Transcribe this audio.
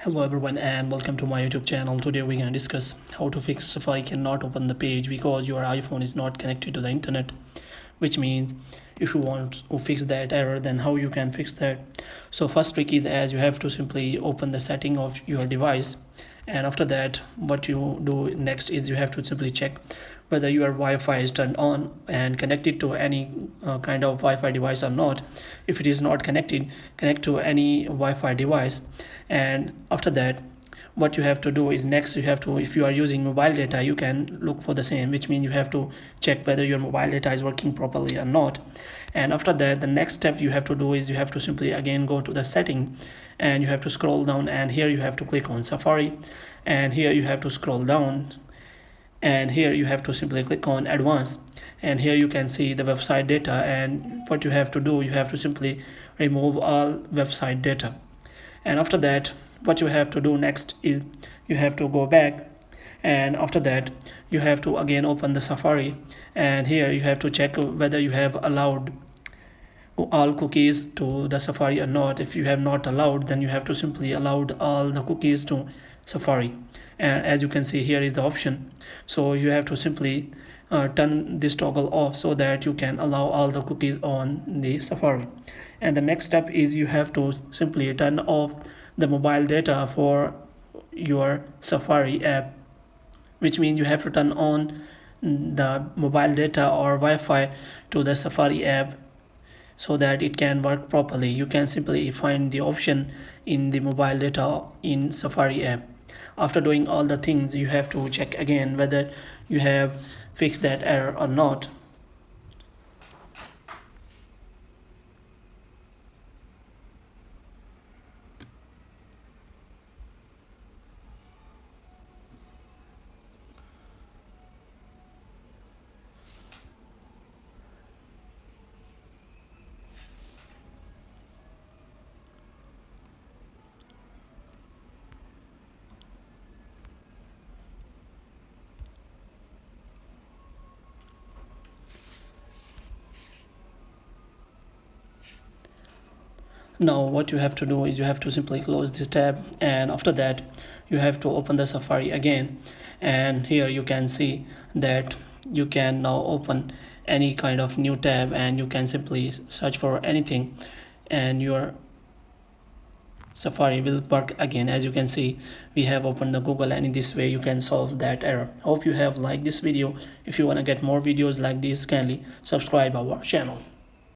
Hello everyone and welcome to my YouTube channel. Today we're going to discuss how to fix Safari cannot open the page because your iPhone is not connected to the internet, which means if you want to fix that error, then how you can fix that. So first trick is, as you have to simply open the setting of your device, and after that what you do next is you have to simply check whether your Wi-Fi is turned on and connected to any kind of Wi-Fi device or not. If it is not connected, connect to any Wi-Fi device, and after that what you have to do is next you have to, if you are using mobile data, you can look for the same, which means you have to check whether your mobile data is working properly or not. And after that, the next step you have to do is you have to simply again go to the setting, and you have to scroll down, and here you have to click on Safari, and here you have to scroll down, and here you have to simply click on advanced, and here you can see the website data. And what you have to do, you have to simply remove all website data. And after that what you have to do next is you have to go back, and after that you have to again open the Safari, and here you have to check whether you have allowed all cookies to the Safari or not. If you have not allowed, then you have to simply allowed all the cookies to Safari, and as you can see, here is the option. So you have to simply turn this toggle off so that you can allow all the cookies on the Safari. And the next step is you have to simply turn off the mobile data for your Safari app, which means you have to turn on the mobile data or Wi-Fi to the Safari app so that it can work properly. You can simply find the option in the mobile data in Safari app. After doing all the things, you have to check again whether you have fixed that error or not. Now what you have to do is you have to simply close this tab, and after that you have to open the Safari again, and here you can see that you can now open any kind of new tab, and you can simply search for anything, and your Safari will work again. As you can see, we have opened the Google, and in this way you can solve that error. Hope you have liked this video. If you want to get more videos like this, kindly subscribe our channel.